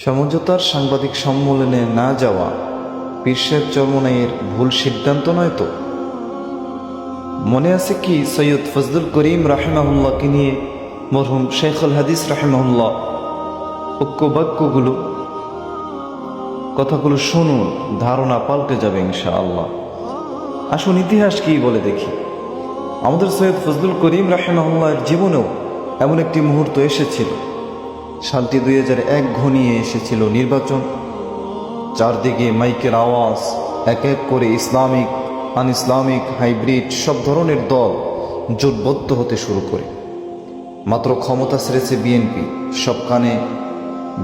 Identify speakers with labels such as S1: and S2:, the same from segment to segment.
S1: সমঝোতার সাংবাদিক সম্মেলনে না যাওয়া পীর সাহেব চরমনাইয়ের ভুল সিদ্ধান্ত নয় তো? মনে আছে কি সৈয়দ ফজলুল করিম রাহিমাহুল্লাহকে নিয়ে মরহুম শেখুল হাদিস রাহিমাহুল্লাহ বাক্যগুলো, কথাগুলো শুনুন, ধারণা পাল্টে যাবে ইনশাআল্লাহ। আসুন ইতিহাস কি বলে দেখি। আমাদের সৈয়দ ফজলুল করিম রাহিমাহুল্লাহর জীবনেও এমন একটি মুহূর্ত এসেছিল। সালটি 2001 ঘনিয়ে এসেছিল নির্বাচন। চারদিকে মাইকের আওয়াজ, এক এক করে ইসলামিক, আন ইসলামিক, হাইব্রিড সব ধরনের দল জোটবদ্ধ হতে শুরু করে। মাত্র ক্ষমতা ছেড়েছে বিএনপি, সব কানে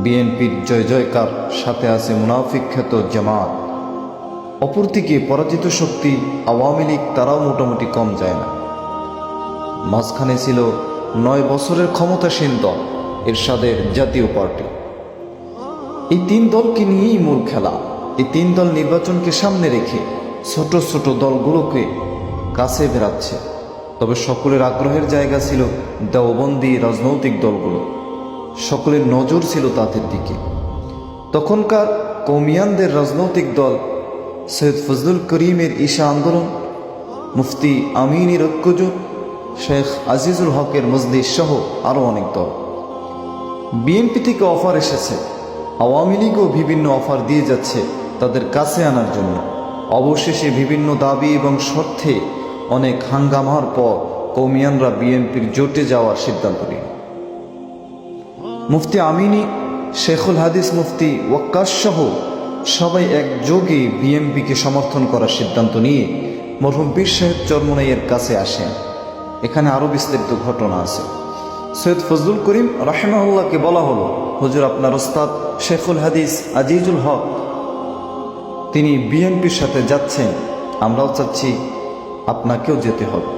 S1: বিএনপির জয় জয়কার, সাথে আছে মুনাফিক খ্যাত জামাত। অপরদিকে পরাজিত শক্তি আওয়ামী লীগ, তারাও মোটামুটি কম যায় না। মাঝখানে ছিল 9 বছরের ক্ষমতাসীন দল এরশাদের জাতীয় পার্টি। এই 3 দলকে নিয়েই মূল খেলা। এই 3 দল নির্বাচনকে সামনে রেখে ছোট ছোট দলগুলোকে কাছে বেড়াচ্ছে। তবে সকলের আগ্রহের জায়গা ছিল দেওবন্দি রাজনৈতিক দলগুলো। সকলের নজর ছিল তাদের দিকে। তখনকার কৌমিয়ানদের রাজনৈতিক দল সৈয়দ ফজলুল করিমের ঈশা আন্দোলন, মুফতি আমিনের ঐক্যজোট, শেখ আজিজুল হকের মজলিস সহ আরও অনেক দল। বিএনপি থেকে অফার এসেছে, আওয়ামী লীগও বিভিন্ন অফার দিয়ে যাচ্ছে তাদের কাছে আনার জন্য। অবশেষে বিভিন্ন দাবি এবং শর্তে অনেক হাঙ্গামার পর কৌমিয়ানরা বিএনপির জোটে যাওয়ার সিদ্ধান্ত নিল। মুফতি আমিনী, শেখুল হাদিস মুফতি ওয়াক্কাস সহ সবাই একযোগে বিএনপিকে সমর্থন করার সিদ্ধান্ত নিয়ে মরহুম পীর সাহেব চরমনাইয়ের কাছে আসেন। এখানে আরও বিস্তারিত ঘটনা আছে। সৈয়দ ফজলুল করিম রাহিমাহুল্লাহকে বলা হলো, হুজুর আপনার ওস্তাদ শেখুল হাদিস আজিজুল হক তিনি বিএনপির সাথে যাচ্ছেন, আমরাও চাচ্ছি আপনাকেও যেতে হবে।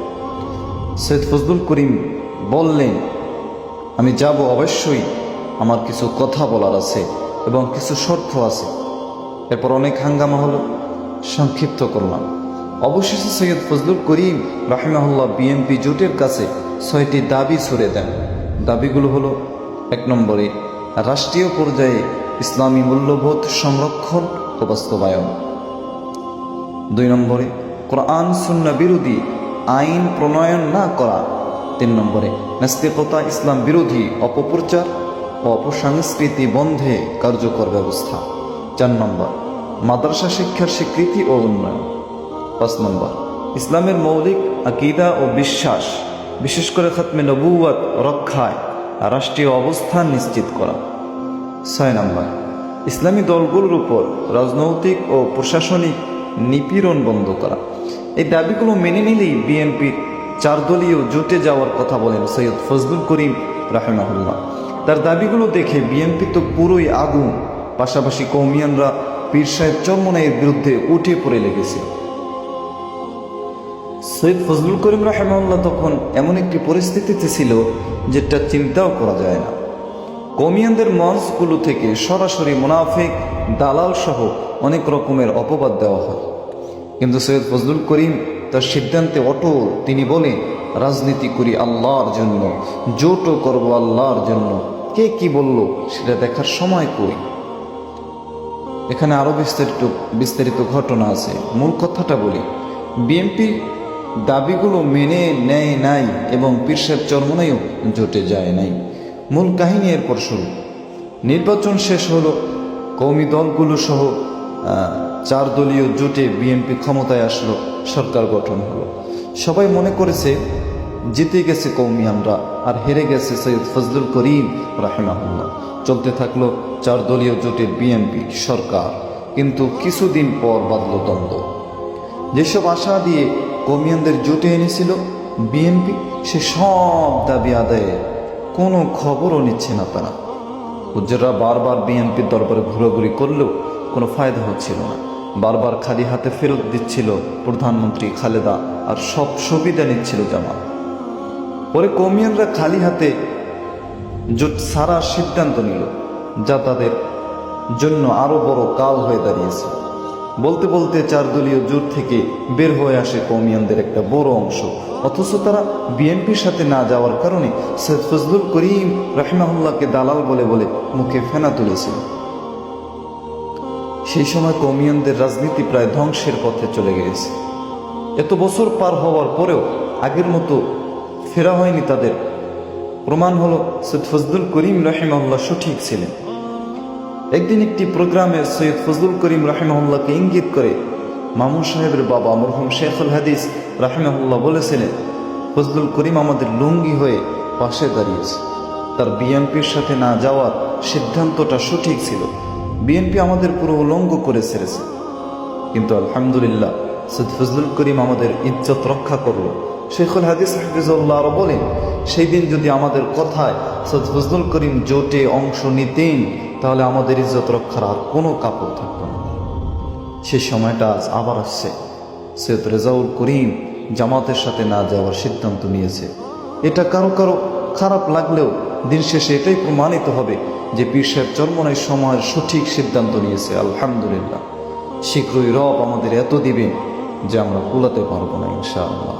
S1: সৈয়দ ফজলুল করিম বললেন, আমি যাব অবশ্যই, আমার কিছু কথা বলার আছে এবং কিছু শর্ত আছে। এরপর অনেক হাঙ্গামা হলো, সংক্ষিপ্ত করলাম। অবশেষে সৈয়দ ফজলুল করিম রাহিমাহুল্লাহ বিএনপি জোটের কাছে 6টি দাবি ছুড়ে দেন। দাবিগুলো হলো: 1 নম্বরে রাষ্ট্রীয় পর্যায়ে ইসলামী মূল্যবোধ সংরক্ষণ ও বাস্তবায়ন। 2 নম্বরে কোরআন সুন্নাহ বিরোধী আইন প্রণয়ন না করা। 3 নম্বরে নাস্তিকতা, ইসলাম বিরোধী অপপ্রচার ও অপসংস্কৃতি বন্ধে কার্যকর ব্যবস্থা। 4 নম্বর মাদ্রাসা শিক্ষার স্বীকৃতি ও উন্নয়ন। 5 নম্বর ইসলামের মৌলিক আকীদা ও বিশ্বাস, বিশেষ করে খাতমে নবুওয়াত রক্ষায় রাষ্ট্রীয় অবস্থান নিশ্চিত করা। 6 নম্বর ইসলামী দলগুলোর উপর রাজনৈতিক ও প্রশাসনিক নিপীড়ন বন্ধ করা। এই দাবিগুলো মেনে নিলেই বিএনপির 4 দলীয় জোটে যাওয়ার কথা বলেন সৈয়দ ফজলুল করিম রাহিমাহুল্লাহ। তার দাবিগুলো দেখে বিএনপি তো পুরোই আগুন। পাশাপাশি কৌমিয়ানরা পীর সাহেব চরমনাইয়ের বিরুদ্ধে উঠে পড়ে লেগেছে। সৈয়দ ফজলুল করিম রাহিমাহুল্লাহ তখন এমন একটি পরিস্থিতিতে ছিল যেটা চিন্তাও করা যায় না। কৌমিয়ানদের মঞ্চগুলো থেকে সরাসরি মুনাফিক, দালাল সহ অনেক রকমের অপবাদ দেওয়া হয়। কিন্তু সৈয়দ ফজলুল করিম তার সিদ্ধান্তে অটল। তিনি বলেন, রাজনীতি করি আল্লাহর জন্য, জোটও করব আল্লাহর জন্য। কে কি বলল সেটা দেখার সময় কই। এখানে আরও বিস্তারিত ঘটনা আছে। মূল কথাটা বলি, বিএনপি দাবিগুলো মেনে নেয় নাই এবং পীর সাহেব চরমনাইও জোটে যায় নাই। মূল কাহিনী এরপর শুরু। নির্বাচন শেষ হলো, কওমি দলগুলো সহ 4 দলীয় জোটে বিএনপি ক্ষমতায় আসলো, সরকার গঠন হলো। সবাই মনে করেছে জিতে গেছে কৌমিয়ানরা আর হেরে গেছে সৈয়দ ফজলুল করিম রাহিমাহুল্লাহ। চলতে থাকলো 4 দলীয় জোটের বিএনপি সরকার। কিন্তু কিছুদিন পর বাঁধল দ্বন্দ্ব। যেসব আশা দিয়ে কৌমিয়ানদের জোটে এনেছিল বিএনপি, সে সব দাবি আদায়ের কোনো খবরও নিচ্ছে না তারা। হুজুররা বারবার বিএনপির দরবারে ঘোরাঘুরি করলেও কোনো ফায়দা হচ্ছিল না। বারবার খালি হাতে ফেরত দিচ্ছিল প্রধানমন্ত্রী খালেদা, আর সব সুবিধা নিচ্ছিল জামাত। পরে কৌমিয়ানরা খালি হাতে জোট সারার সিদ্ধান্ত নিল, যা তাদের জন্য আরো বড় কাল হয়ে দাঁড়িয়েছে। বলতে বলতে 4 দলীয় জোট থেকে বের হয়ে আসে কৌমিয়ানদের একটা বড় অংশ। অথচ তারা বিএনপির সাথে না যাওয়ার কারণে সৈয়দ ফজলুল করিম রাহিমাহুল্লাহকে দালাল বলে বলে মুখে ফেনা তুলেছিল। সেই সময় কৌমিয়ানদের রাজনীতি প্রায় ধ্বংসের পথে চলে গিয়েছে। এত বছর পার হওয়ার পরেও আগের মতো ফেরা হয়নি তাদের। প্রমাণ হলো সৈয়দ ফজলুল করিম রাহিমাহুল্লাহ সঠিক ছিলেন। একদিন একটি প্রোগ্রামে সৈয়দ ফজলুল করিম রাহিমাহুল্লাহকে ইঙ্গিত করে মামুন সাহেবের বাবা মরহুম শেখুল হাদিস রাহিমাহুল্লাহ বলেছিলেন, ফজলুল করিম আমাদের লুঙ্গি হয়ে পাশে দাঁড়িয়েছে, তার বিএনপির সাথে না যাওয়ার সিদ্ধান্তটা সঠিক ছিল। বিএনপি আমাদের পুরো উলঙ্গ করে ছেড়েছে, কিন্তু আলহামদুলিল্লাহ সৈয়দ ফজলুল করিম আমাদের ইজ্জত রক্ষা করলো। শেখুল হাদিস হাফিজুল্লাহ আরো বলেন, সেই দিন যদি আমাদের কথায় সৈয়দ ফজলুল করিম জোটে অংশ নিতেন তাহলে আমাদের ইজ্জত রক্ষার আর কোনো কাপড় থাকতো না। সেই সময়টা আজ আবার আসছে। সৈয়দ রেজাউল করিম জামাতের সাথে না যাওয়ার সিদ্ধান্ত নিয়েছে। এটা কারো কারো খারাপ লাগলেও দিন শেষে এটাই প্রমাণিত হবে যে পীর সাহেব চরমনাই সময়ের সঠিক সিদ্ধান্ত নিয়েছে। আলহামদুলিল্লাহ, শীঘ্রই রব আমাদের এত দিবেন যে আমরা কুলাতে পারবো না ইনশাআল্লাহ।